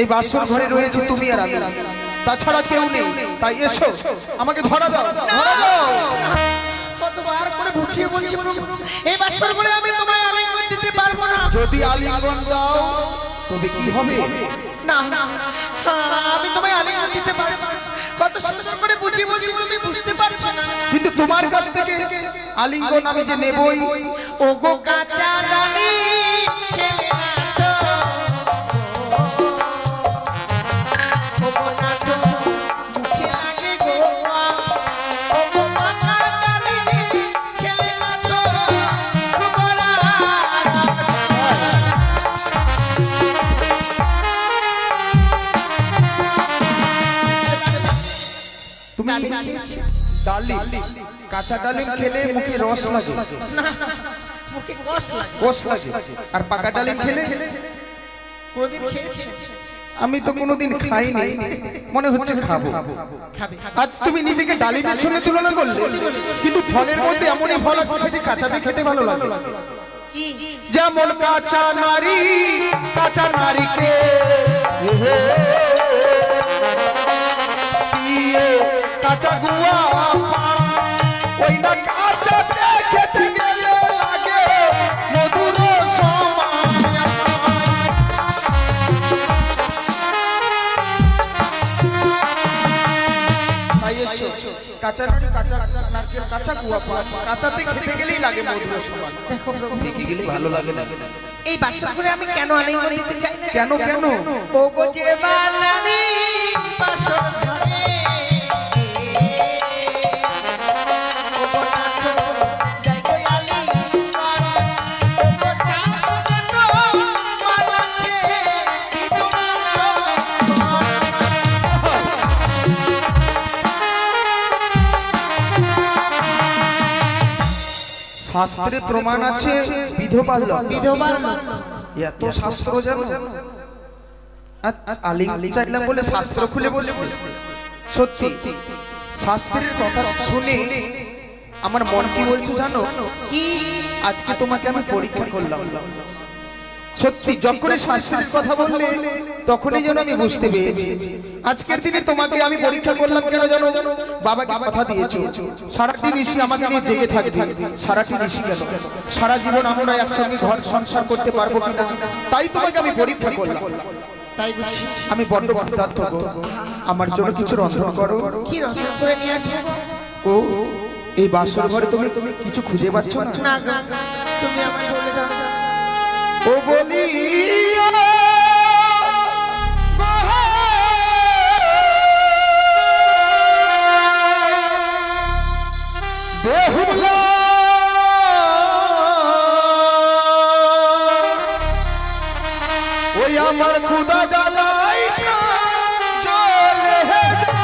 এই বাসর ঘরে রয়েছে তুমি আর আমি, তাছাড়া কেউ নেই। তাই এসো, আমাকে ধরা দাও, ধরা দাও। কতবার করে বুঝিয়ে বলছি এই বাসর ঘরে আমি তোমায় আলিঙ্গন দিতে পারবো না। যদি আলিঙ্গন দাও তবে কি হবে? না না, আমি তোমায় আলিঙ্গন দিতে পারবো না। কত সুন্দর করে বুঝিয়ে বলছি, তুমি বুঝতে পারছো না। কিন্তু তোমার কাছ থেকে আলিঙ্গন আমি যে নেবই। ও গো কাঁচা ডালি খেলে না তো, ও গো না তো মুখে লাগে গো। ও গো কাঁচা ডালি খেলে না তো, গোবরা তুমি ডালিম, কাঁচা ডালিম খেলে মুখে রস লাগে, মুখে কষ লাগে, কষ লাগে। আর পাকা ডালিম খেলে কোনদিন খেয়েছি? আমি তো কোনোদিন খাইনি, মনে হচ্ছে খাবো। আজ তুমি নিজেকে ডালিমের সঙ্গে তুলনা করলে, কিন্তু ফলের মধ্যে এমনই ফল আছে সেটি কাঁচাতে খেতে ভালো লাগে। যেমন কাঁচা নারী, কাঁচা নারীকে কাঁচা গুয়া, ওই না কাঁচাতে খেতে গেলে লাগে মধুর সময়। কাঁচা কাঁচা নারকেল, কাঁচা গুয়া, কাঁচাতে খেতে গেলেই লাগে মধুর সময়। দেখো দেখে গেলে ভালো লাগে না। এই বাসর ঘরে আমি কেন আলিঙ্গন দিতে চাই? কেন কেন? ও গো যে বানানি বাসর ঘরে, ও গো নাথ যাই গো আলিঙ্গন, ও গো শাসন মানাচ্ছে শাস্ত্রে প্রমাণ আছে বিধবা বিধবার এত শাস্ত্র জানো? আলিঙ্গন চাইলাম বলে শাস্ত্র খুলে বলে সত্যি শাস্ত্রের কথা শুনে আমার মন কি বলছো জানো? কি আজকে তোমাকে আমি পরীক্ষা করলাম। সত্যি যখনই শাস্ত্রের কথা বললে তখনই যেন আমি বুঝতে পেরেছি আজকের দিনে তোমাকে আমি পরীক্ষা করলাম। কেন জানো? বাবাকে কথা দিয়েছো সারাটি নিশি আমাকে নিয়ে জেগে থাকবে। সারাটি নিশি কেন? সারা জীবন আমরা একসঙ্গে ঘর সংসার করতে পারবো কিনা, তাই তোমাকে আমি পরীক্ষা করলাম। তাই বুঝছি। আমি বড্ড ক্ষুধার্ত গো, আমার জন্য কিছু রন্ধন করো। কি রন্ধন করে নিয়ে আসবে? ও এই বাসর ঘরে তুমি কিছু খুঁজে পাচ্ছ না? না তুমি আমায় বলে দাও। ও বলি বেহুলা ওই আমার খুদা জ্বালাই চলে যা।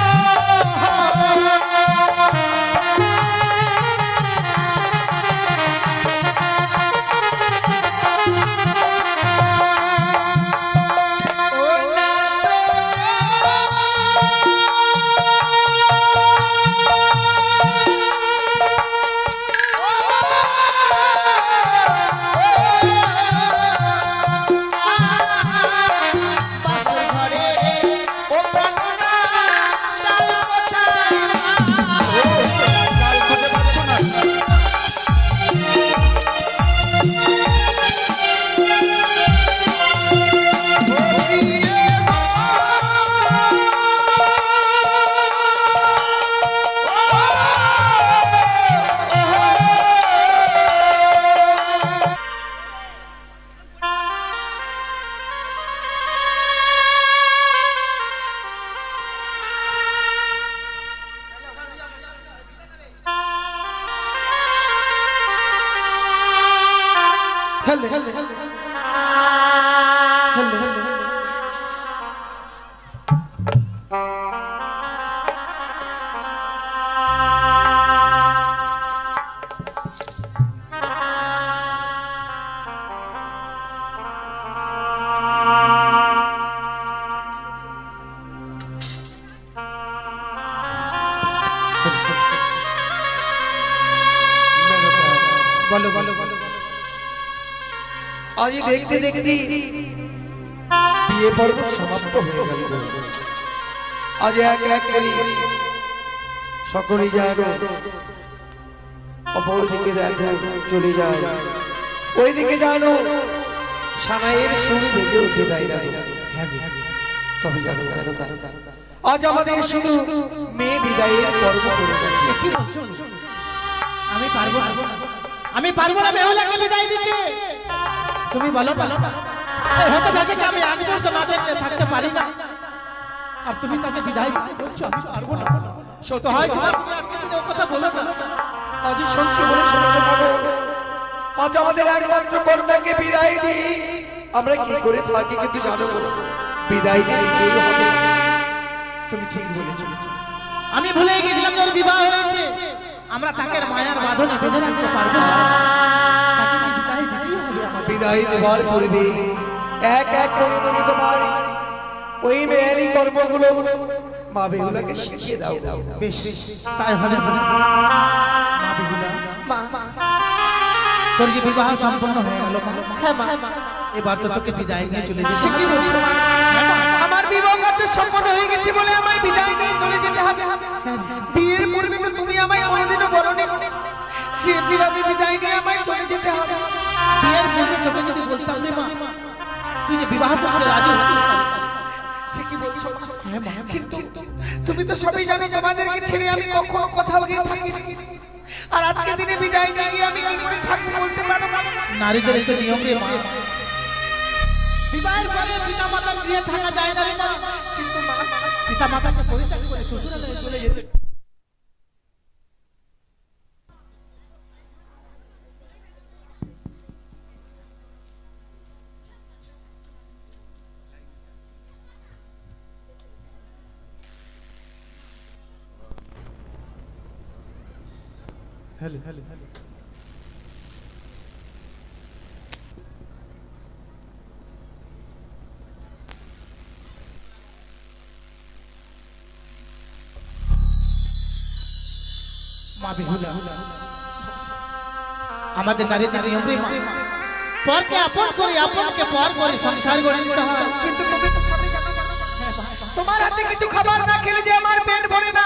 आज देखते देखते বিয়ে পর্ব সমাপ্ত হয়ে গেল। আজ এক এক করে সকলেই যেন অপর দিকে দেখো চলে যায়, ওই দিকে জানো সানাইয়ের সুর বেজে উঠে যায় না। তবে জানো কেন আজ আমাদের শুধু মেয়ে বিদায়ের পর্ব করে গেছে। কি বলছো? আমি পারবো না, আমি পারবো না বেহুলাকে বিদায় দিতে। তুমি বলো বলো না, এই হতে ভাগে আমি আগে তো না দেখলে থাকতে পারি না, আর তুমি তাকে বিদায় দিতে বলছো? আমি পারবো না। সত হয় কিছু আজকে দিনে ও কথা বলো না। আজ শুনতে বলেছো আজ আমাদের একমাত্র কন্যাকে বিদায় দিই, আমরা কি করে থাকি কিন্তু জানো বিদায় দিতেই হবে। তুমি ঠিক বলেছো, আমি ভুলে গেছিলাম ওর বিবাহ হয়েছে, আমরা তাকে মায়ার বাঁধনে বেঁধে রাখতে পারবো না। তাকে কি বিদায় দিতেই হবে আমাদের। বিদায় দেওয়ার পূর্বে এক এক করে তুমি তোমার ওই মেয়েলি কর্মগুলো মা বেহুলাকে শিখিয়ে দাও। বেশ তাই হবে। মা বেহুলা, তোর যে বিবাহ সম্পন্ন হয়ে গেল, হ্যাঁ মা, এবার তো তোকে বিদায় নিয়ে চলে যেতে সে কি হবে। বলছো মা? আমার বিবাহ কার্য সম্পন্ন হয়ে গেছে বলে আমায় বিদায় নিয়ে চলে যেতে হবে? বিয়ের পূর্বে তো তুমি আমায় কোনোদিনও বলোনি যে যেভাবে বিদায় নিয়ে আমায় চলে যেতে হবে। বিয়ের পূর্বে তোকে যদি বলতাম রে মা, তুই যে বিবাহ করতে রাজি হতিস না। সে কি বলছো মা? কিন্তু তুমি তো সবই জানো, তোমাদেরকে ছেড়ে আমি কখনো কোথাও গিয়ে থাকিনি, আর আজকে দিনে বিদায় নিয়ে গিয়ে আমি কি করে থাকবো বলতে পারো না। নারীদের একটা নিয়ম রে মা, বিবাহের পরে পিতা মাতার গৃহে থাকা যায় না রে মা। কিন্তু মা, পিতা মাতাকে পরিত্যাগ করে শ্বশুরালয়ে চলে যেতে। हेलो हेलो हेलो মা বেহুলা, আমাদের নারীদের নিয়ম রে মা, পরকে আপন করে আপনকে পর করে সংসার গড়ে নিতে হয়। কিন্তু তুমি তো সবই জানো, তোমার হাতে কিছু খাবার না খেলে যে আমার পেট ভরে না,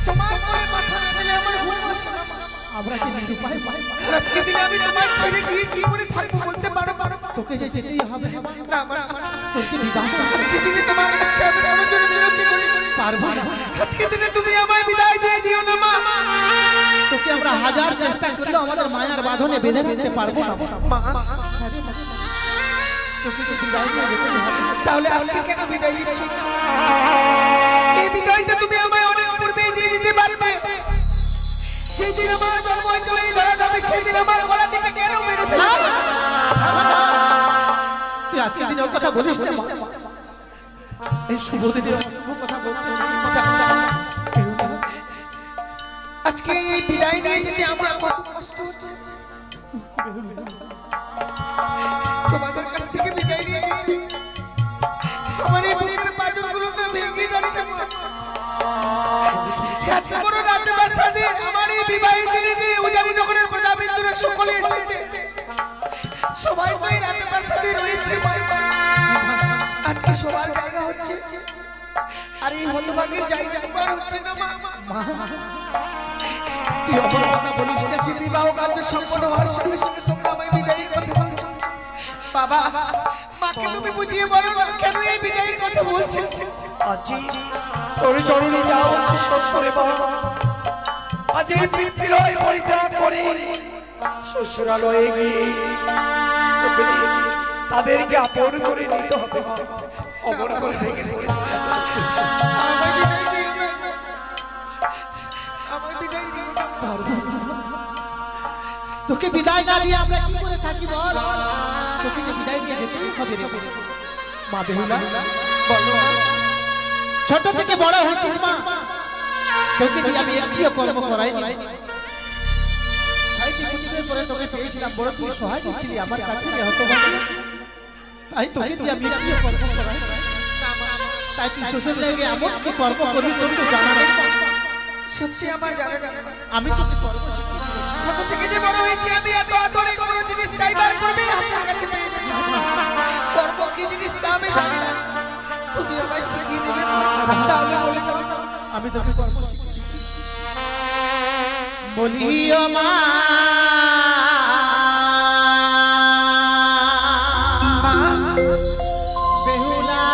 তোমার মনে মাথা না দিলে আমার ঘুম আসে না মা। আমরা কি নিরুপায় পাই? আজকে দিনে আমি তোমার ছেড়ে গিয়ে কি করে থাকবো বলতে পারো? তোকে যে যেতেই হবে না মা, তোর যে বিবাহ আজকে দিনে তোমার কাছে আমি অনুজনে বিরতি করি, পারবো না। আজকে দিনে তুমি আমায় বিদায় দিয়ে দিও না মা। তোকে আমরা হাজার চেষ্টা করলেও আমাদের মায়ার বাঁধনে বেঁধে রাখতে পারবো না মা, তোকে যে বিদায় দিয়ে যেতেই হবে। তাহলে আজকে কেন বিদায় দিচ্ছ? এই বিদায়টা তুমি আমায় অনেক পূর্বেই দিয়ে দিতে পারবে। সেই দিন আমার জন্ম হয়েছিল এই ধরা যাবে, সেই দিন আমার গলা থেকে কেন মেরে ফেলে? তুই আজকে দিনের কথা বলিস না মা। এই শুভ দিনে অশুভ কথা বলতে নেই। আজকে এই বিদায় নিয়ে যেতে আমার কত কষ্ট হচ্ছে। তোমাদের কাছ থেকে বিদায় নিয়ে যেতে আমার এই বুকের পাঁজরগুলো না ভেঙে যাচ্ছে মা। এত বড় রাজপ্রাসাদে আমার এই বিবাহের দিনে যে উজানি নগরের প্রজাবৃন্দরা সকলে এসেছে, সবাই তো এই রাজপ্রাসাদে রয়েছে মা। আজকে সবার জায়গা হচ্ছে, আর এই হতভাগের জায়গা তোমার হচ্ছে না মা। তুই অপর কথা বলিস না। যে বিবাহ কার্য সম্পন্ন হওয়ার সঙ্গে সঙ্গে তোমরা আমায় বিদায়ের কথা বলছো। বাবা, মাকে তুমি বুঝিয়ে বলো না কেন এই বিদায়ের কথা বলছে। আজি তোর চরণে যা হচ্ছে সব করে বাবা, আজ এই পিতৃলয় পরিত্যাগ করে শ্বশুরালয়ে গিয়ে তোকে নিয়ে তাদেরকে আপন করে নিতে হবে মা। অমর করে ভেঙে পড়েছে। আমায় বিদায় দিও না, আমায় বিদায় দিও না। তোকে বিদায় না দিয়ে আমরা কি করে থাকি বল? তোকে যে বিদায় দিয়ে যেতেই হবে রে মা বেহুলা। বলো ছোট থেকে বড় হয়েছিস মা, তোকে দিয়ে আমি একটিও কর্ম করাইনি। তাই তো কিছুদিন পরে তোকে পেয়েছিলাম, বড় তুই সহায় ছিলি আমার কাছে যে হতো না। তাই তোকে দিয়ে আমি একটিও কর্ম করাইনি। তাই তুই শ্বশুর লেগে এমন কি কর্ম করবি তোর তো জানা নেই। সত্যি আমার জানা নেই। আমি তোকে কর্ম শিখিয়েছি। ছোট থেকে যে বড় হয়েছি আমি এত আদরে কোনো জিনিস চাইবার পূর্বে আপনার কাছে পেয়ে যাই। কর্ম কি জিনিস তা আমি জানি না, তুমি আমায় শিখিয়ে দেবে তাহলে বলে দাও। আমি তোকে কর্ম বলিও মা বেহুলা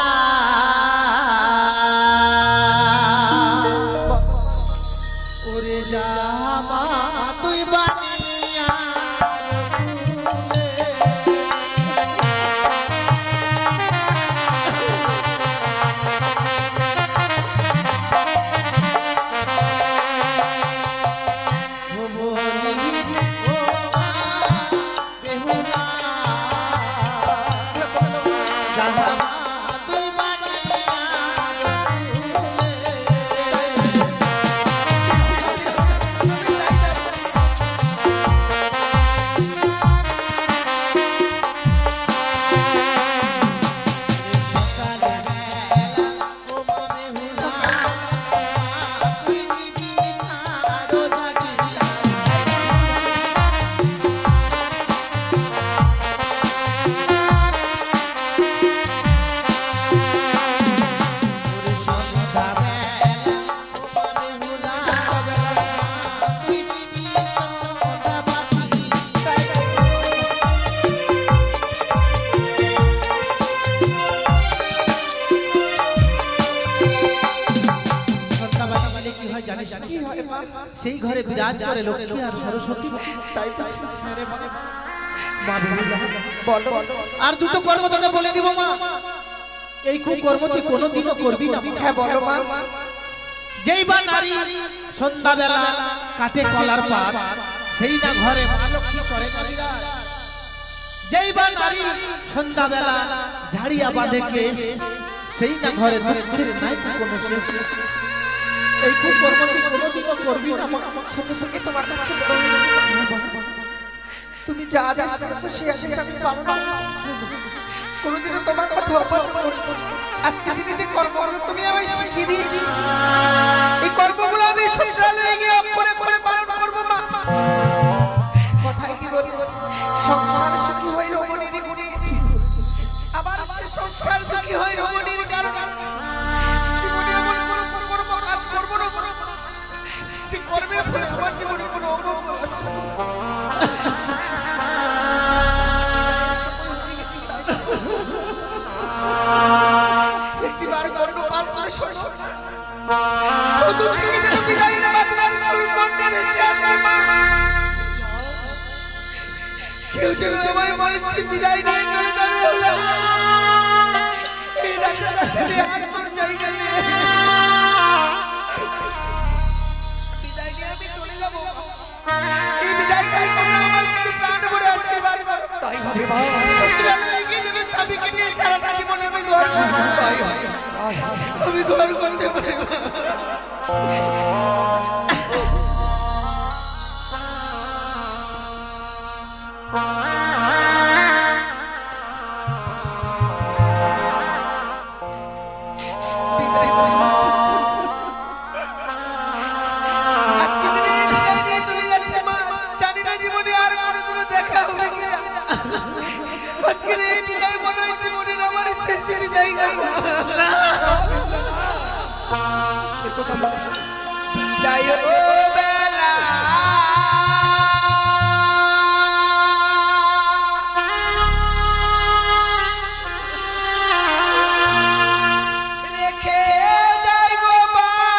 ওরে জামা তুই বানিয়া সেই ঘরে বিরাজ করে লক্ষ্মী আর সরস্বতী। তাই বলো আর দুটো কর্ম তোকে বলে দিব মা, এই খুব কর্ম তুই কোনোদিনও করবি না। হ্যাঁ বলো মা। যেই বা নারী সন্ধ্যাবেলা কাটে কলার পাত, সেই না ঘরে মা লক্ষ্মী করে কালিরাজ। যেই বা নারী সন্ধ্যাবেলা ঝাড়িয়া বাঁধে কেশ, সেই না ঘরে দুঃখের নাই কোনো শেষ। এই খুব কর্ম তুই কোনোদিনও করবি না। ছোট থেকে তোমার কাছে তুমি যা আদেশ করছো সেই আদেশ আমি পালন করছি। কোনোদিনও তোমার কথা অমান্য করি। একটা দিনে যে কর্মগুলো তুমি আমায় শিখিয়ে দিয়েছি, এই কর্মগুলো আমি শ্বশুরালয়ে গিয়ে অক্ষরে অক্ষরে পালন করবো মা। কথায় কি বলি, সংসার সুখী হয় রমণীর গুণে, আবার সংসার সুখী হয় রমণীর কারণে। জীবনে এমন কোনো কাজ করবো না যে কর্মের ফলে আমার জীবনে কোনো অমঙ্গল আছে। একটিবার গর্ব পাল করে শোষণ দূর থেকে যেন বিদায় না বাদলার সুরকণ্ঠে ভেসে আসে মা। কেউ যেন আমায় বলছে বিদায় নিয়ে চলে যাবে হলো, এই রাজার সাথে আর তোর জায়গা নেই। বিদায় নিয়ে আমি চলে যাবো, এই বিদায়টাই তোমরা আমার শুধু প্রাণ ভরে আশীর্বাদ করো। তাই হবে মা। শ্বশুরালয়ে গিয়ে যেন স্বামীকে নিয়ে সারাটা জীবনে আমি ঘর করতে পারি, আমি ঘর করতে পারি। আজকে দিনে বিদায় নিয়ে চলে যাচ্ছে মা, জানি না জীবনে আর কোনোদিনও দেখা হবে কিনা। আজকের এই বিদায় মনে হয় জীবনের আমার শেষের জায়গা। বিদায় বেলা রেখে যাই গো বাবা,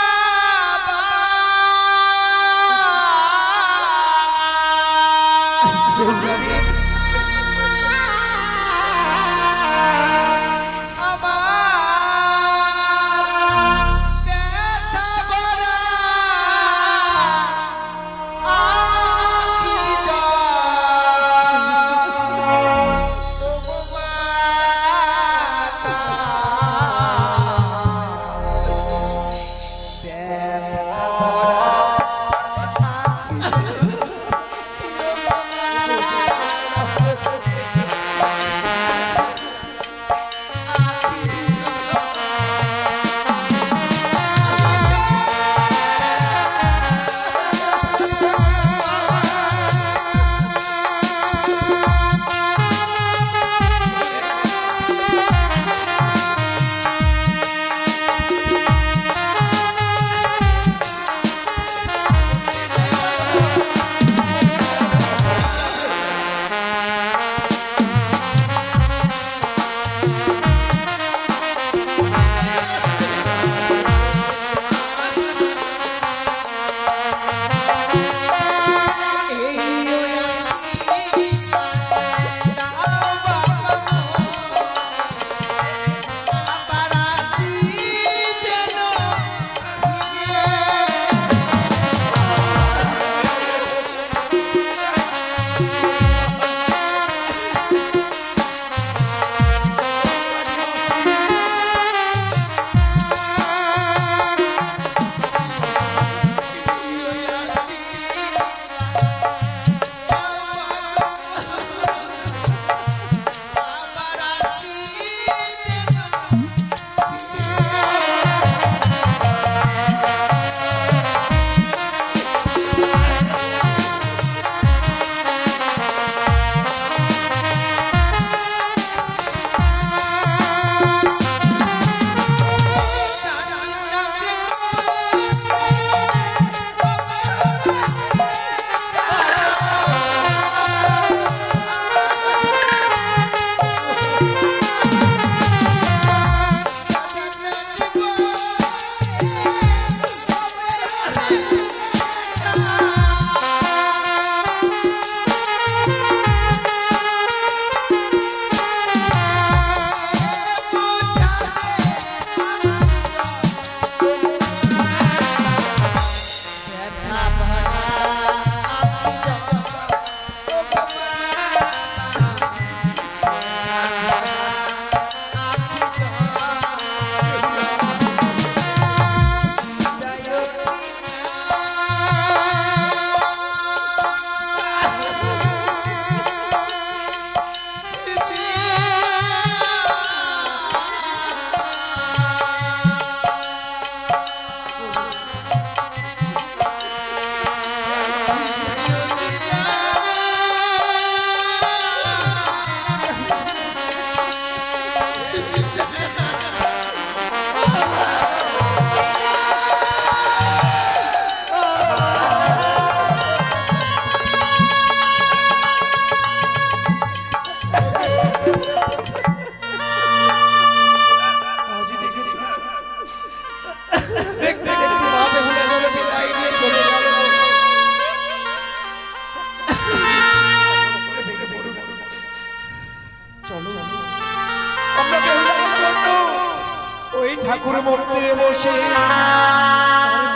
ঠাকুর মন্দিরে বসে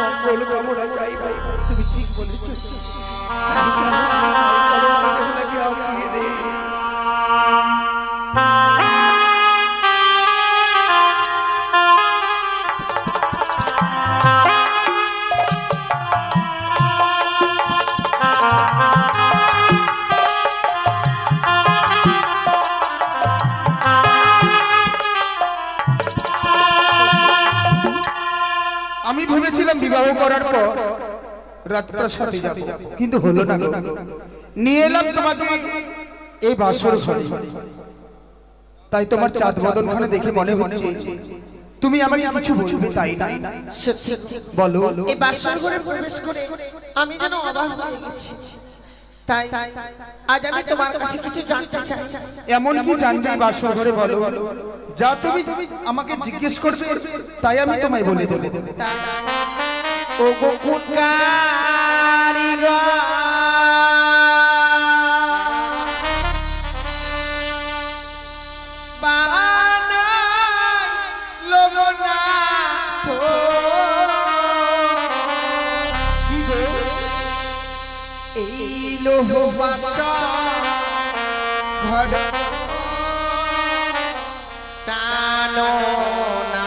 মঙ্গল কামনা চাই ভাই। তুমি ঠিক বলেছ, চলো বেহুলাকে আগিয়ে দে। আমি ভেবেছিলাম বিবাহ করার পর রাতটার সাথে যাব, কিন্তু হলো না। নিয়ে এলাম তোমাকে এই বাসর ঘরে। তাই তোমার চাঁদ বদনখানে দেখে মনে হচ্ছে তুমি আমাকে কিছু বলবে, তাই না? বলো। এই বাসর ঘরে প্রবেশ করে আমি যেন অবাক হয়ে গেছি। তাই আজ আমি তোমার কাছে কিছু জানতে চাই। এমন কি জানবে বাসর ঘরে? বলো। যা তুমি আমাকে জিজ্ঞেস করবে তাই আমি তোমায় বলে দেব। ও গো কোন কারিগর বানাইলো না তো এই লোহ বাসা ঘর টানো না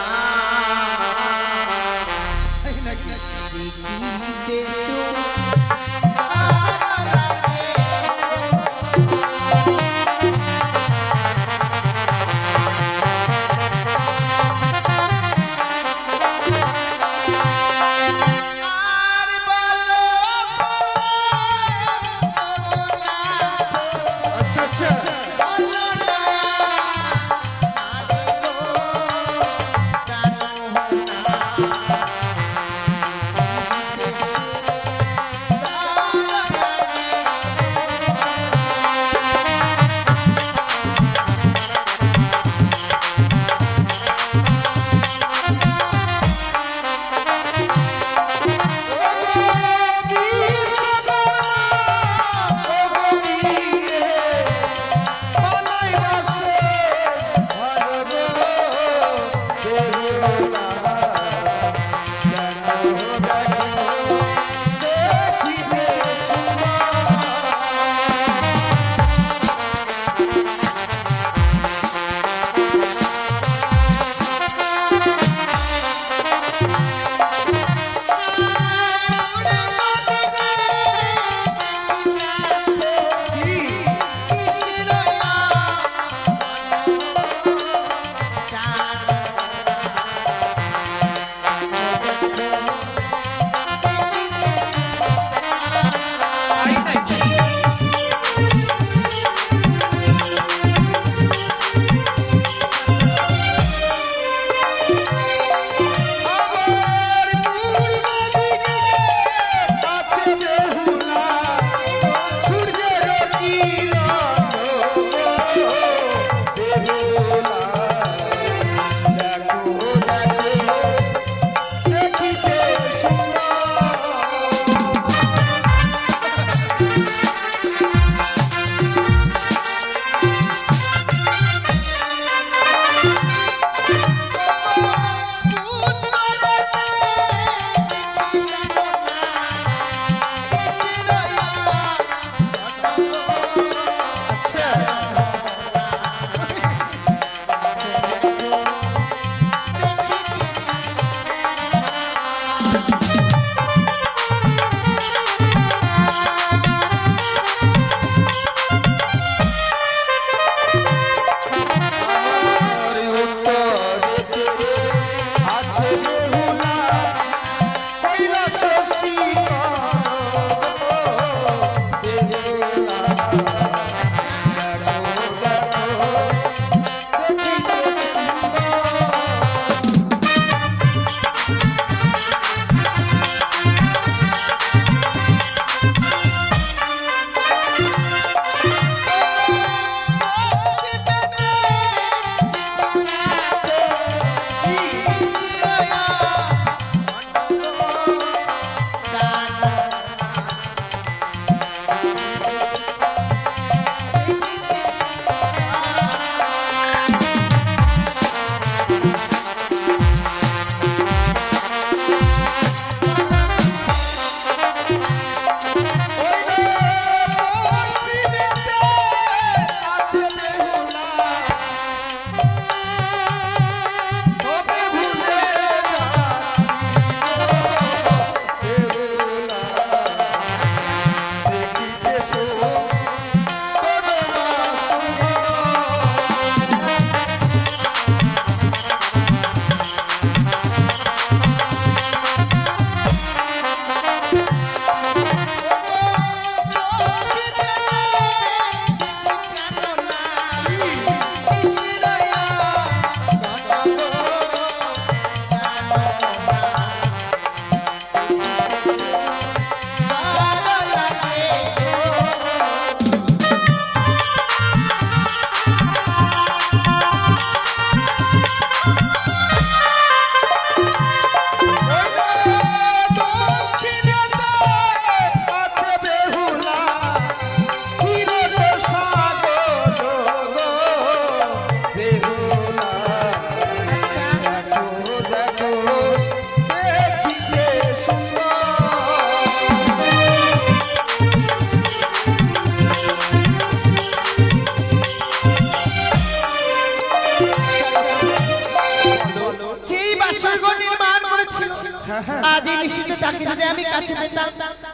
তাকে যদি আমি কাছে পেতাম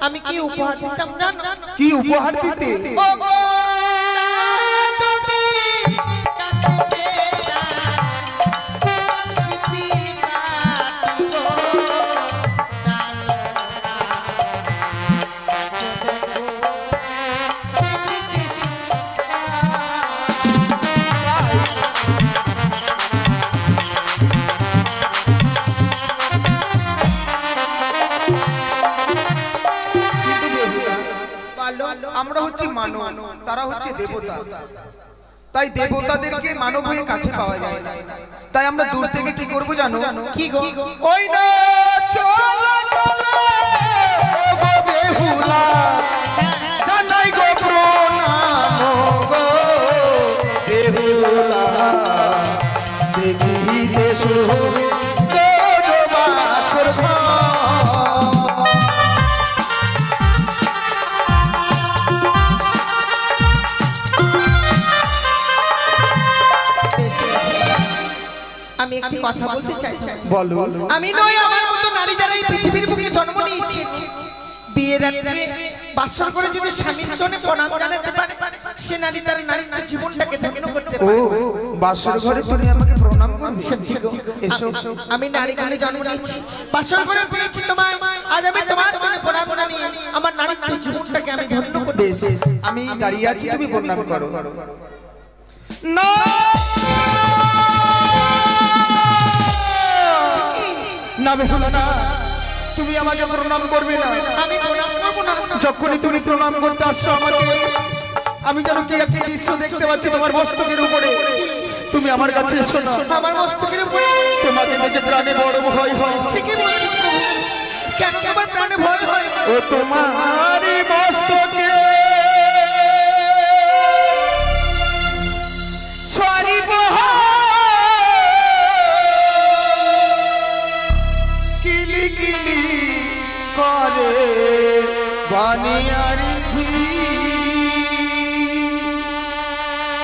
আমি কি উপহার দিতাম না কি উপহার দিতে? আমরা হচ্ছে মানব, তারা হচ্ছে দেবতা। তাই দেবতাদেরকে মানব হয়ে কাছে পাওয়া যায় না। তাই আমরা দূর থেকে কি করব জানো? কি গো? ওই না চলো চলো গো বেহুলা, জানাই গো প্রণাম গো বেহুলা, দেখিতে শুনি তোর বাসর ঘর। আমি একটি কথা বলতে চাই। বলো। আমি নই আমার মতো নারী যারা এই পৃথিবীর বুকে জন্ম নিয়েছে, বিয়ের রাত্রে বাসর করে যদি স্বামীর জন্য প্রণাম জানাতে পারে সে নারী তার নারীত্ব জীবনটাকে ধন্য করতে পারে। ও বাসর ঘরে তুমি আমাকে প্রণাম করবে? এসো। আমি নারী ঘরে জন্ম নিয়েছি, বাসর ঘরে পেয়েছি তোমায়, আজ আমি তোমার জন্য প্রণাম জানিয়ে আমার নারীত্ব জীবনটাকে আমি ধন্য করব। বেশ, আমি দাঁড়িয়ে আছি, তুমি প্রণাম করো। না না বেহুলা না, তুমি আমাকে প্রণাম করবে না। আমি প্রণাম করব না। যখনই তুমি প্রণাম করতে আসছো আমাকে, আমি যেন কি একটি দৃশ্য দেখতে পাচ্ছি তোমার মস্তকের উপরে। তুমি আমার কাছে এসো না। আমার মস্তকের উপরে তোমাকে দেখে প্রাণে বড় ভয় হয়। সে কি বলছো? কেন তোমার প্রাণে ভয় হয়? ও তোমার মস্তকে সরি কিলি কিলি করে বানিয়ারি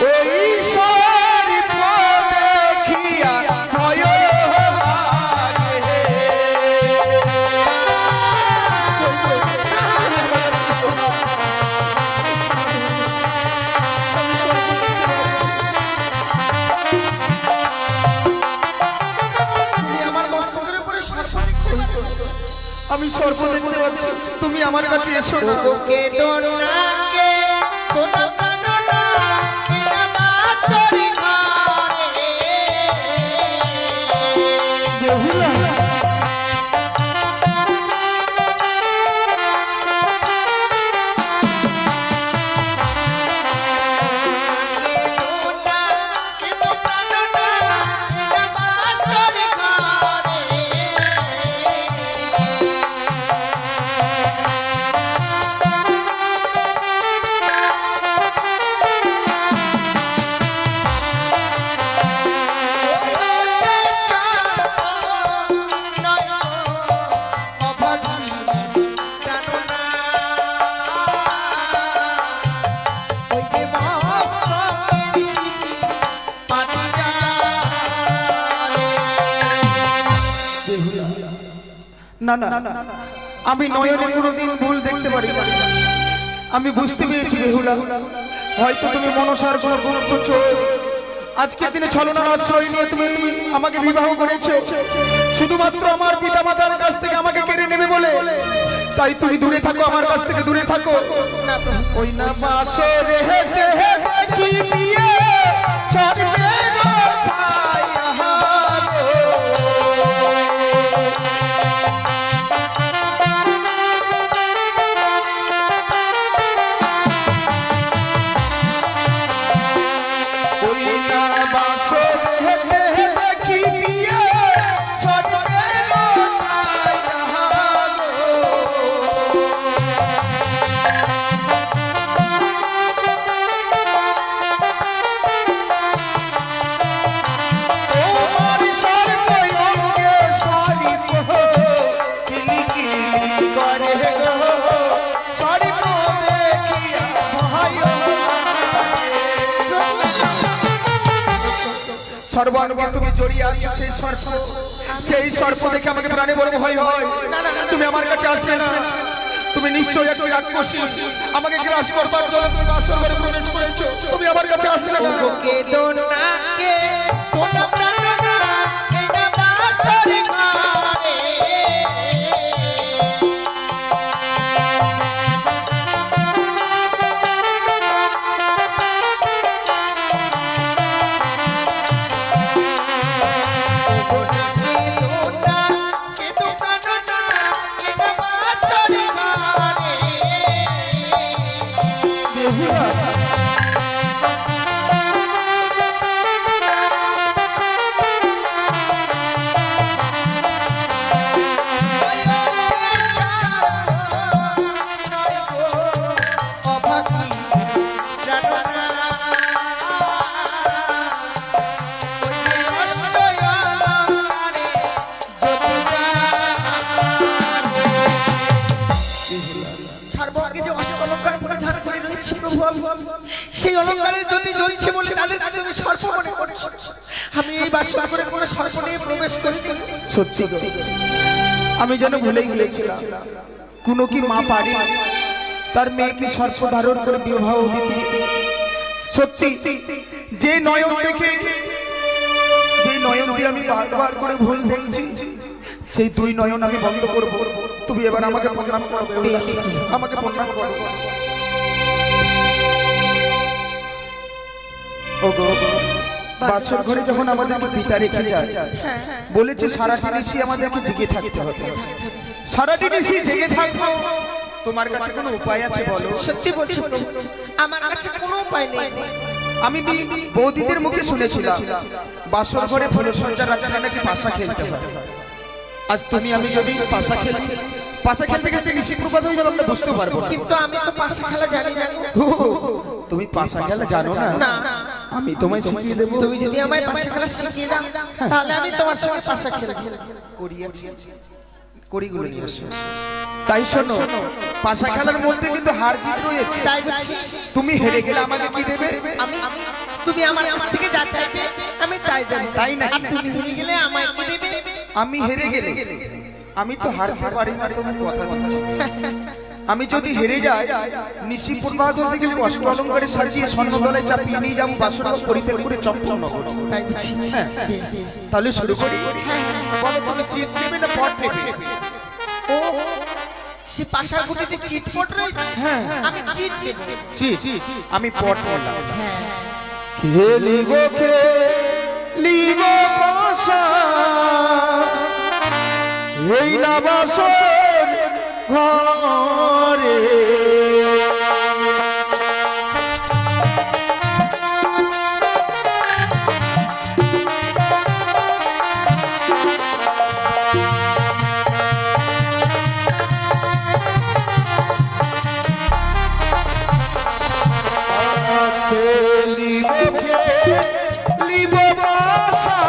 ওই সরি দেখিয়া ভয় লাগে। আমি সর্ব দেখতে পাচ্ছি, তুমি আমার কাছে এসো। কে দোনাকে তোনা কাননা এনা বাসরি ঘরে বেহুলা কে তো কাননা এনা বাসরি ঘরে না না, আমি নয়নে কোনোদিন ভুল দেখতে পারি না। আমি বুঝতে পেরেছি বেহুলা, হয়তো তুমি মনসার কোনো গুরুত্ব চোখ আজকের দিনে ছলনার আশ্রয় নিয়ে তুমি আমাকে বিবাহ করেছো শুধুমাত্র আমার পিতামাতার কাছ থেকে আমাকে কেড়ে নেবে বলে। তাই তুমি দূরে থাকো, আমার কাছ থেকে দূরে থাকো। ওই না বাসরে হেতে দেখি বিয়ে চলবে গো ছায়া গো। সর্বাঙ্গে তুমি জড়িয়ে আছো সেই সর্প দেখে আমাকে প্রাণে বড় ভয় হয়। তুমি আমার কাছে আসবে না, তুমি নিশ্চয়ই একটা রাক্ষসী, আমাকে গ্রাস করবার জন্য তুমি বাসর ঘরে প্রবেশ করেছো, তুমি আমার কাছে আসবে না। সেই অলঙ্কারের জ্যোতি জ্বলছে বলে তাদেরকে তুমি সর্প মনে করেছো। আমি এই বাসর ঘরে কোনো সর্প নিয়ে প্রবেশ করিনি। সত্যি আমি যেন ভুলে গিয়েছিলাম, কোনো কি মা পারে তার মেয়েকে সর্প ধারণ করে বিবাহ দিতে? সত্যি যে নয়ন দেখে, যে নয়ন দিয়ে আমি বারবার করে ভুল দেখছি, সেই দুই নয়ন আমি বন্ধ করব। তুমি এবার আমাকে প্রণাম করবে, আমাকে প্রণাম করবে। বাসর ঘরে যখন আমাদেরকে পিতা রেখে যায়, বলেছে সারাটি নিশি আমাদেরকে জেগে থাকতে হবে, সারাটি নিশি জেগে থাকবো। তোমার কাছে কোনো উপায় আছে বলো? সত্যি বলছি আমার কাছে কোনো উপায় নেই। আমি বৌদিদের মুখে শুনেছিলাম বাসর ঘরে ফুলসজ্জার রাত্রে নাকি পাশা খেলতে হয়। আজ তুমি আমি যদি পাশা খেলি, পাশা খেলতে খেলতে নিশি প্রবাদ হয়ে যাবে, আমরা বুঝতে পারবো। কিন্তু আমি তো পাশা খেলা জানি না। তুমি পাশা খেলা জানো না? আমি তোমায় শিখিয়ে দেবো। তুমি যদি আমায় পাশা খেলা শিখিয়ে দাও তাহলে আমি তোমার সঙ্গে পাশা খেলবো। করিয়াছি, করিগুলো নিয়ে আসো। তাই শোনো, পাশা খেলার মধ্যে কিন্তু হার জিত রয়েছে। তাই বলছি, তুমি হেরে গেলে আমাকে কি দেবে? তুমি আমার কাছ থেকে যা চাইবে আমি তাই দেব। তাই না? আর তুমি হেরে গেলে আমায় কি দেবে? আমি হেরে গেলে আমি তো হারতে পারি না, তুমি কথা বলছো। আমি যদি হেরে যাই, নিশি পূর্বাদ হতে গেলে অষ্ট অলঙ্কারে সাজিয়ে স্বর্ণদলে চাপিয়ে নিয়ে যাবো বাসর পরিত্যাগ করে চম্পন নগর। তাই বুঝি? তাহলে শুরু করি। বলো তুমি চিট নেবে না পট নেবে? ও সে পাশার গুটিতে চিটপট রয়েছে। হ্যাঁ, আমি চিট নেব। চিট, আমি পট নিলাম। হ্যাঁ, খেলিব খেলিব পাশা, এই না বাসর ঘরে। খেলিব বাসা,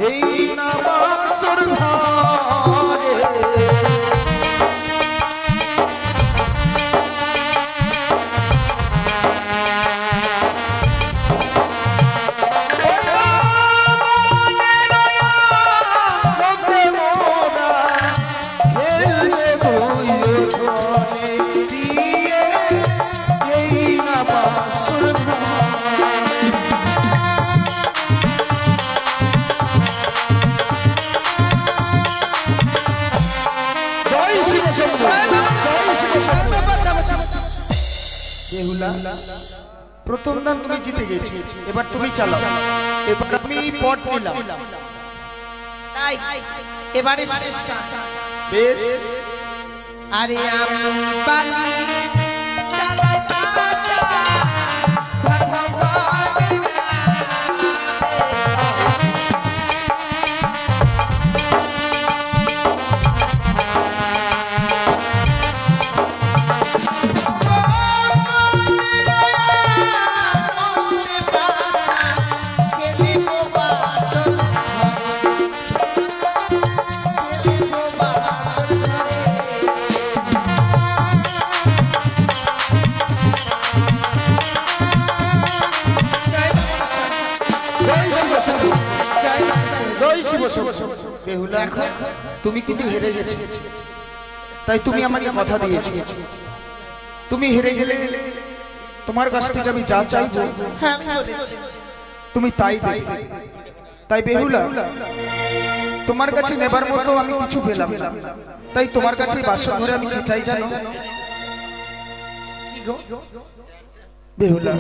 এই না বাসর ঘরে। প্রথম দান তুমি জিতে গেছো, এবার তুমি চালাও। এবার আমি পট নিলাম। তাই এবারে শেষ। বেশ, আরে আমি পানি বসো বেহুলা এখন তুমি কিন্তু হেরে গেছো, তাই তুমি আমাকে কথা দিয়েছো তুমি হেরে গেলে তোমার কাছ থেকে আমি যা চাইবো হ্যাঁ আমি বলেছি তুমি তাই দেবে। তাই বেহুলা তোমার কাছে নেবার মতো আমি কিছু পেলাম না, তাই তোমার কাছে বাসর ঘরে আমি কি চাই জানো বেহুলা?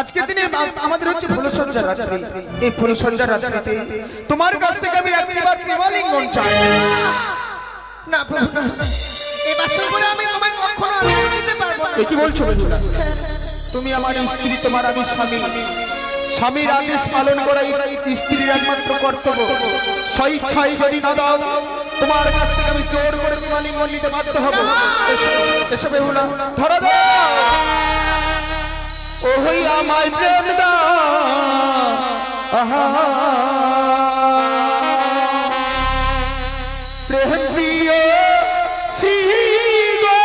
আজকের দিনে আমাদের হচ্ছে ফুলসজ্জা রাত্রি, এই ফুলসজ্জা রাত্রিতে তোমার কাছ থেকে আমি একবার প্রেমালিঙ্গন চাই। না প্রভু না, এই বাসর ঘরে আমি তোমায় কখনো আলিঙ্গন দিতে পারবো না। এ কি বলছো বেহুলা? তুমি আমার স্ত্রী, তোমার আমি স্বামী, স্বামীর আদেশ পালন করাই স্ত্রীর একমাত্র কর্তব্য। স্বেচ্ছায় যদি না দাও তোমার কাছ থেকে আমি জোর করে প্রেমালিঙ্গন নিতে বাধ্য হব। এসো বেহুলা, ধরো দাও ওই আমায় প্রেম দাও, আহা প্রেম প্রিয় সিগো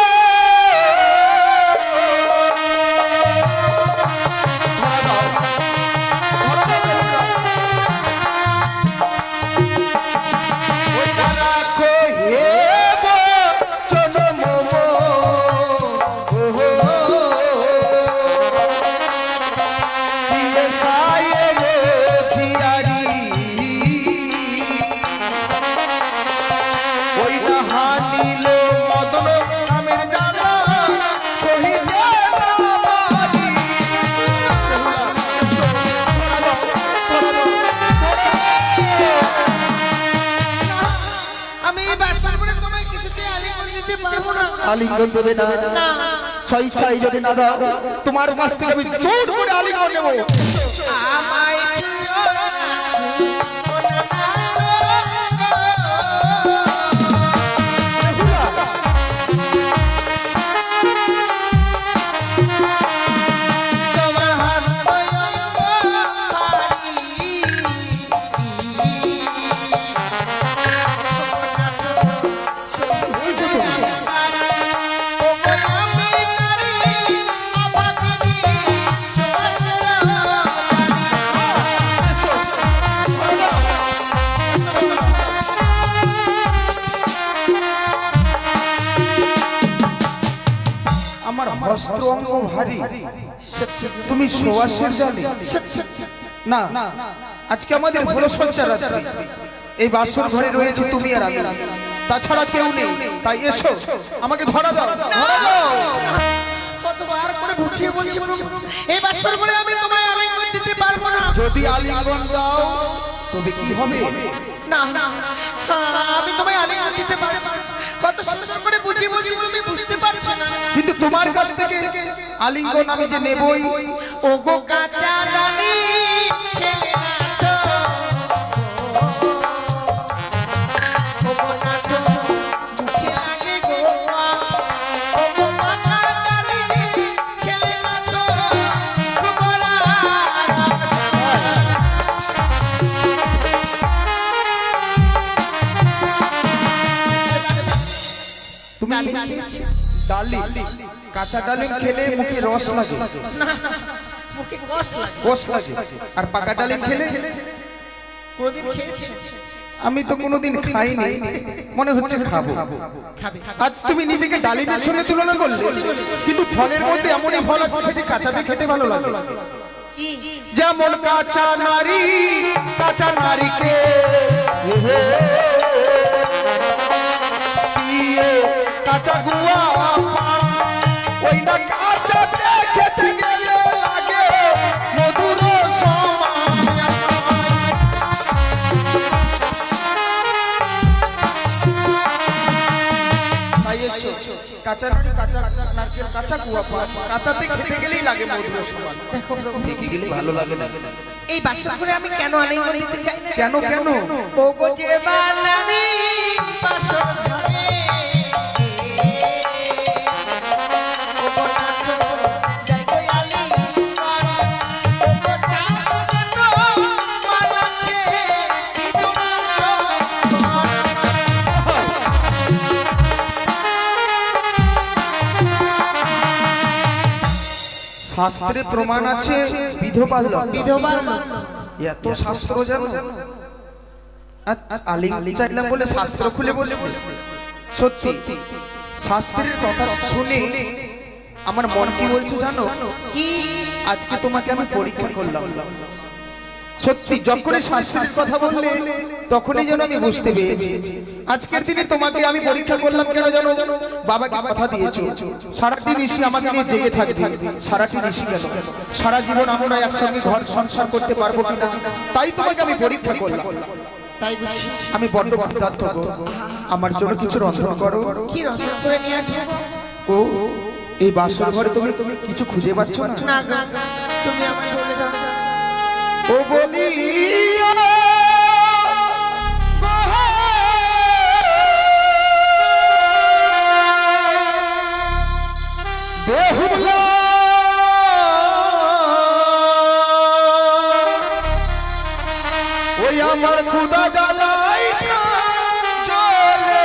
ওই রাখো হে চনম আলিঙ্গন দেবে না, স্বেচ্ছায় যদি না দাও তোমার কাছ থেকে আমি জোর করে আলিঙ্গন নেব। বস্ত্র অঙ্গ ভারী, তুমি সুবাসের জালে না। আজকে আমাদের ফুলসজ্জা রাত্রি, এই বাসর ঘরে রয়েছে তুমি আর আমি, তাছাড়া কেউ নেই। তাই এসো আমাকে ধরা দাও, ধরা দাও। কতবার করে বুঝিয়ে বলছি এই বাসর ঘরে আমি তোমায় আলিঙ্গন দিতে পারবো না। যদি আলিঙ্গন দাও তবে কি হবে? না না, আমি তোমায় আলিঙ্গন দিতে পারবো না। কত সুন্দর করে বুঝিয়ে বলছি তুমি বুঝতে পারছো না। কিন্তু তোমার কাছ থেকে আলিঙ্গন আমি যে নেবই। ও গো কাঁচা ডালি খেলে না তো, ও গো নাটো মুখে লাগে গো, ও গো কাঁচা ডালি খেলে না তো গোবরা। তুমি ডালিম, কাঁচা ডালিম খেলে মুখে রস লাগে, মুখে কষ্ট লাগে, রস লাগে। আর পাকা ডালিম খেলে কোনদিন খেয়েছি? আমি তো কোনোদিন খাইনি, মনে হচ্ছে খাবো। আজ তুমি নিজেকে ডালিমের সঙ্গে তুলনা করলে, কিন্তু ফলের মধ্যে এমনই ফল আছে সেটি কাঁচাতে খেতে ভালো লাগে। যেমন কাঁচা নারী, কাঁচা নারীকে কাঁচা গুয়া ওই না কাঁচা খেতে গেলে লাগে মধুর সময়। কাঁচা নারকেল, কাঁচা গুয়া কাঁচাতে খেতে গেলেই লাগে মধুর সময়। দেখো দেখে গেলে ভালো লাগে না। এই বাসর ঘরে আমি কেন আলিঙ্গন দিতে চাই? কেন কেন? ও গো যে বানানি বাসর ঘরে, ও গো নাটো যাই গো আলিঙ্গন, ও গো শাস্ত্র মানাচ্ছে শাস্ত্রে প্রমাণ আছে বিধবার বিধবার এত শাস্ত্র জানো? আলিং চাইলাম বলে শাস্ত্র খুলে বসবো। সত্যি শাস্ত্রের কথা শুনে আমার মন কি বলছো জানো? কি? আজকে তোমাকে আমি পরীক্ষা করলাম। সত্যি যখনই শাস্ত্রের কথা বললে তখনই যেন আমি বুঝতে পেরেছি আজকের দিনে তোমাকে আমি পরীক্ষা করলাম কেন জানো? বাবাকে কথা দিয়েছো সারাটি নিশি আমাকে নিয়ে জেগে থাকবে। সারাটি নিশি গেল, সারা জীবন আমরা একসঙ্গে ঘর সংসার করতে পারবো কিনা, তাই তোমাকে আমি পরীক্ষা করলাম। তাই বুঝছি। আমি বড্ড ক্ষুধার্ত গো, আমার জন্য কিছু রন্ধন করো। কি রন্ধন করে নিয়ে আসবো? ও এই বাসর ঘরে তুমি কিছু খুঁজে পাচ্ছ না? না গো, তুমি আমায় বলে দাও। ও বলি ওই আমার খুদা জ্বালাই চলে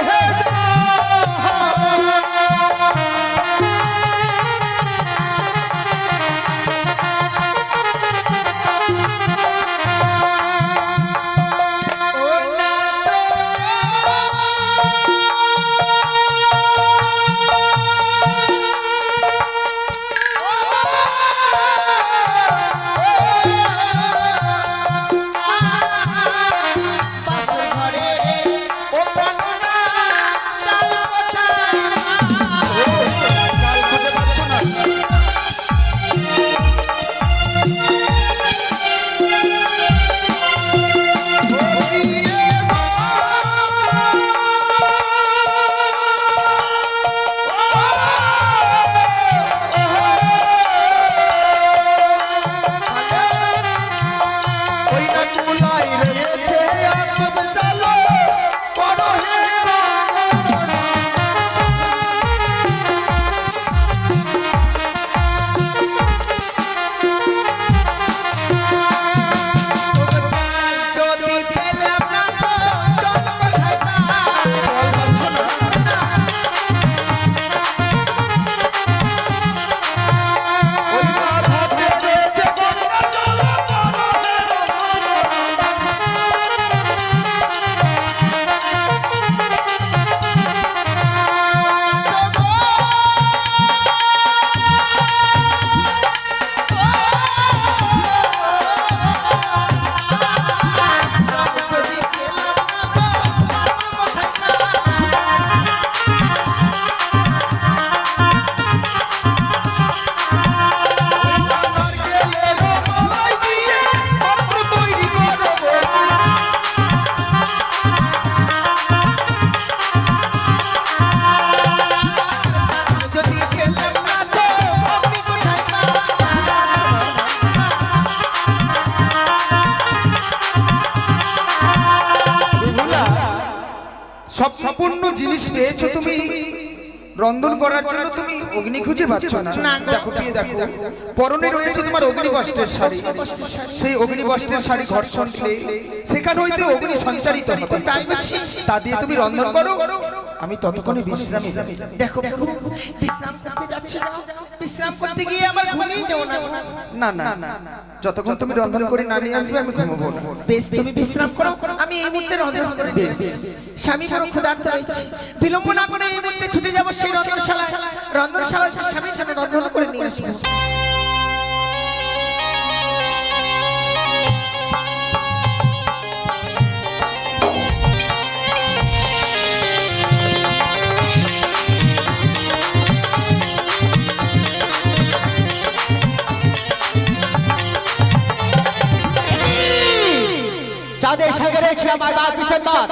সম্পূর্ণ জিনিস পেয়েছো তুমি, রন্ধন করার জন্য তুমি অগ্নি খুঁজে পাচ্ছ না। দেখো প্রিয়, দেখো পরনে রয়েছে তোমার অগ্নিবস্ত্রের শাড়ি, সেই অগ্নিবস্ত্রের শাড়ি ঘর্ষণ দিলে সেখান হইতে অগ্নি সঞ্চারিত হবে, তা দিয়ে তুমি রন্ধন করো, আমি ততক্ষণে বিশ্রামে যাই। দেখো বিশ্রাম করতে যাচ্ছি, বিশ্রাম করতে গিয়ে আমার ঘুমিয়ে যাও না। না না, যতক্ষণ তুমি রন্ধন করে না নিয়ে আসবে আমি ঘুমাবো না। বেশ, তুমি বিশ্রাম করো, আমি এই মুহূর্তে রন্ধন করে নিয়ে আসি। স্বামী বড় ক্ষুধার্ত রয়েছে, বিলম্ব না করে এই মুহূর্তে ছুটে যাব সেই রন্ধনশালায়। রন্ধনশালায় স্বামীর জন্য রন্ধন করে নিয়ে আসবো। যাদের সঙ্গে রয়েছে আমার বাদ ভীষণ বাদ,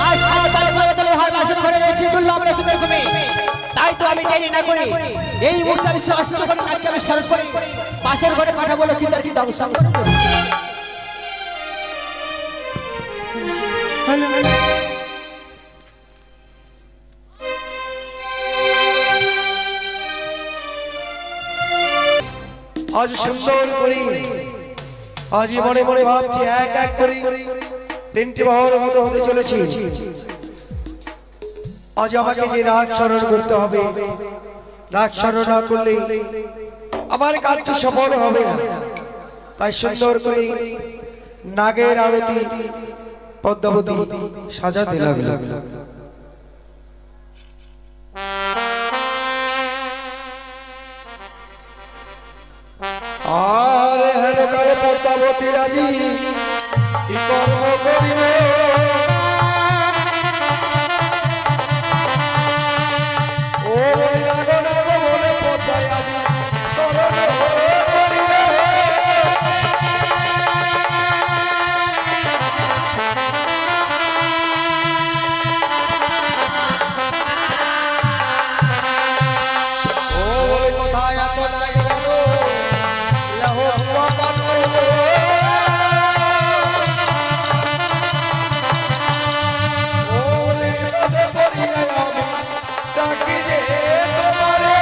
আর সারা তালে করে তালে হয় বাসন ঘরে রয়েছে দুর্লভ রকমের ঘুমে। তাই তো আমি দেরি না করি এই মুহূর্তে আমি অস্ত্র করে নাককে আমি স্মরণ করি, পাশের ঘরে পাঠাবো লক্ষ্মীদার কি দাম সঙ্গে আজ সুন্দর করি, আজ মনে মনে ভাবছি এক এক করি তিনটি বহর হতে চলেছি। আজ আমাকে যে রাগ স্মরণ করতে হবে, রাগ স্মরণ না করলে আমার কাজ সফল হবে না। তাই সুন্দর করে নাগের আরতি পদ্মাবতী সাজাতে লাগলো। আরে হেন কালে পদ্মাবতী আজি কি কর্ম করিবে ও নাগো নাগো বলে পদ্মায় আজি শরণ করিবে ও কোথায় এত লাগে লাহো হুয়া পানো ও নিকটে পড়িয়া আমি ডাকি যে তোমারে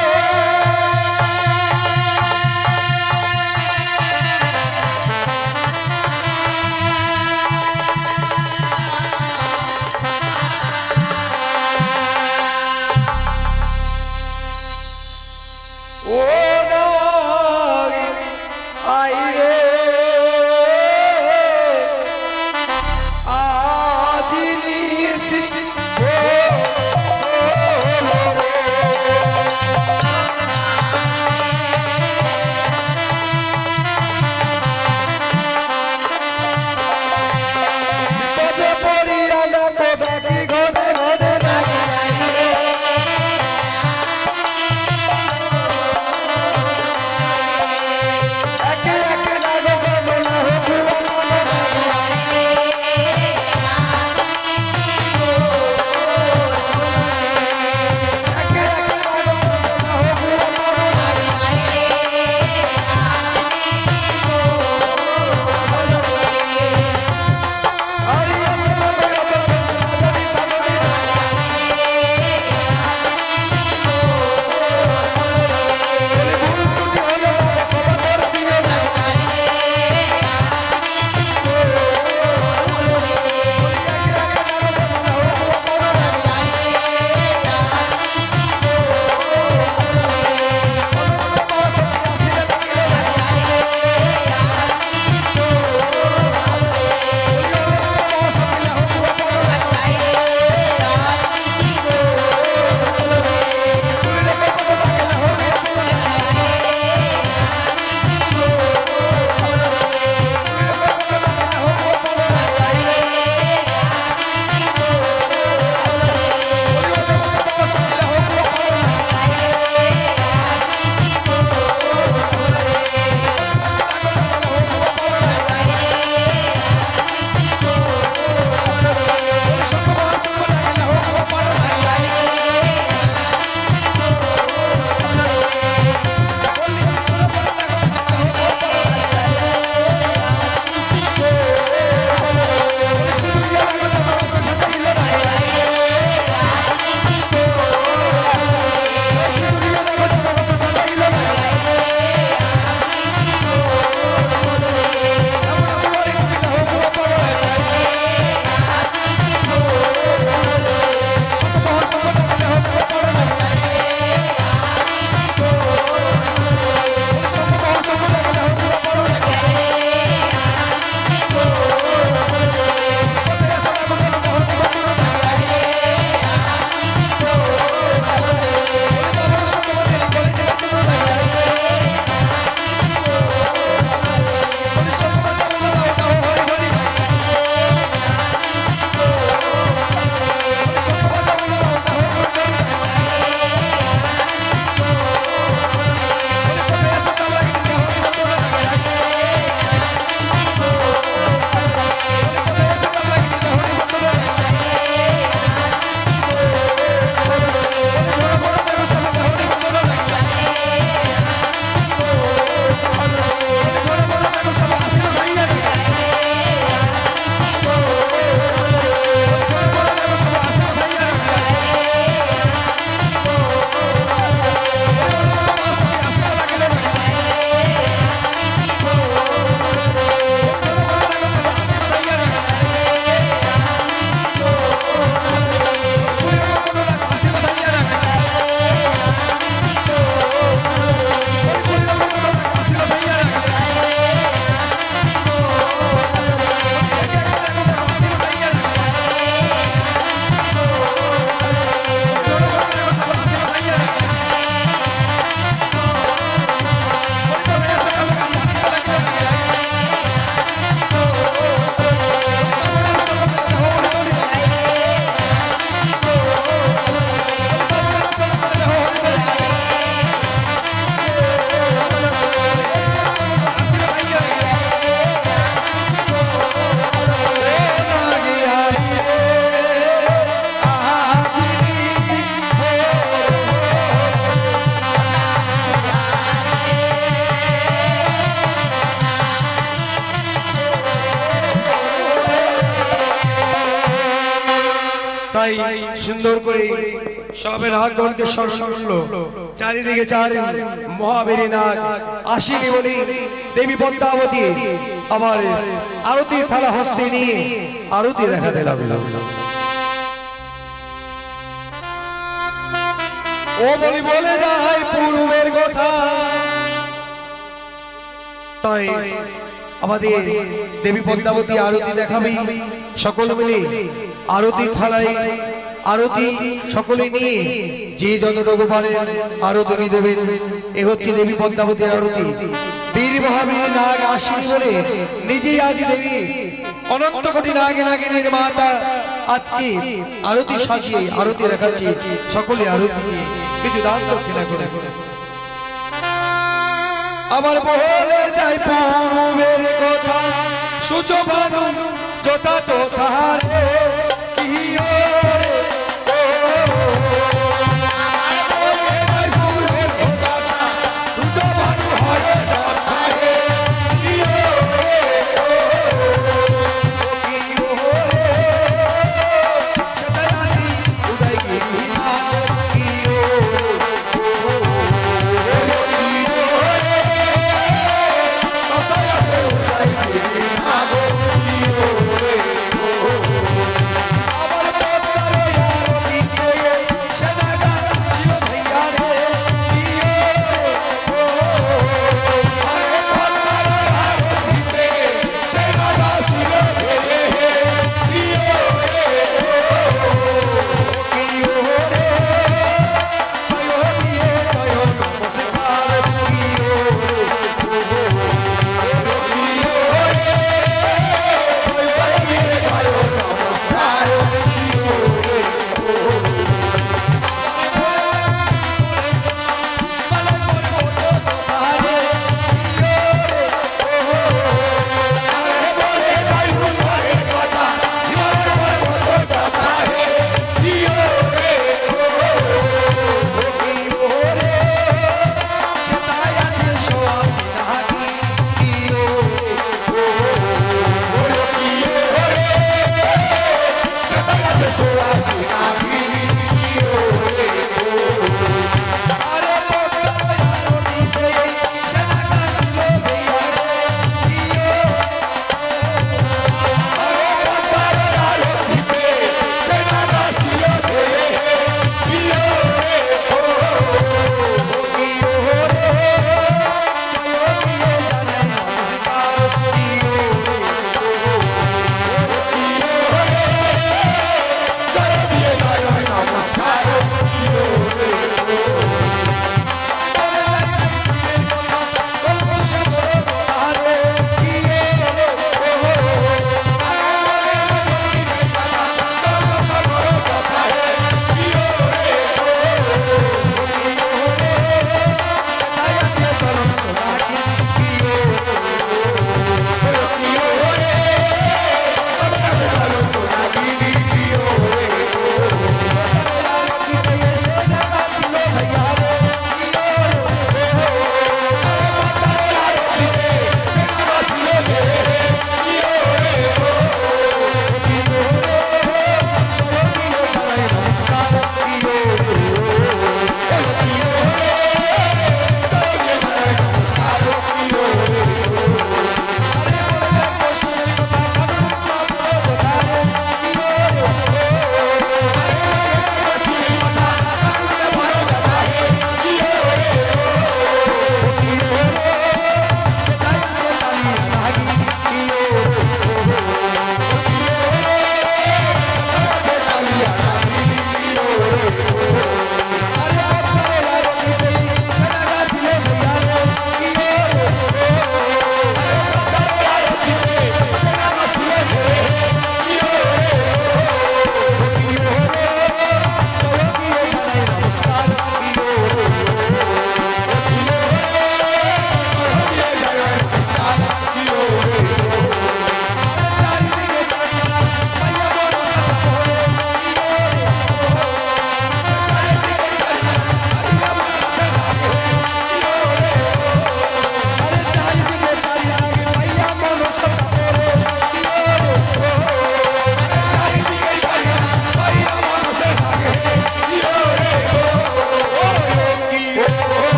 ও নাগি আইরে আজিনি বিপদে পড়িয়া ডাকো ডাকি ঘরে ঘরে ডাকি তাই সুন্দর করে সবের হাতকে স্মরণ করলো। চারিদিকে চার মহাবীরী নাগ আসিনি বলি দেবী পদ্মাবতী আমার আরতির থালা হস্তে নিয়ে আরতি দেখাতে লাগলো। ও বলি বলে যায় পূর্বের কথা, তাই আমাদের দেবী পদ্মাবতী আরতি দেখাবে। সকল মিলে আরতি থালায় আরতি সকলে নিয়ে যে যতটুকু পারেন আরতি দেবেন। এ হচ্ছে দেবী পদ্মাবতীর আরতি। বীর মহাবীর নাগ আসেন বলে নিজেই আজ দেবী অনন্ত কোটি নাগে নাগিনীর মাতা আজকে আরতি সাজিয়ে আরতি দেখাচ্ছে। সকলে আরতি নিয়ে কিছু দান দক্ষিণা করে আমার বলে যাই পূর্বের কথা, সুযোগ যথা তো তাহারে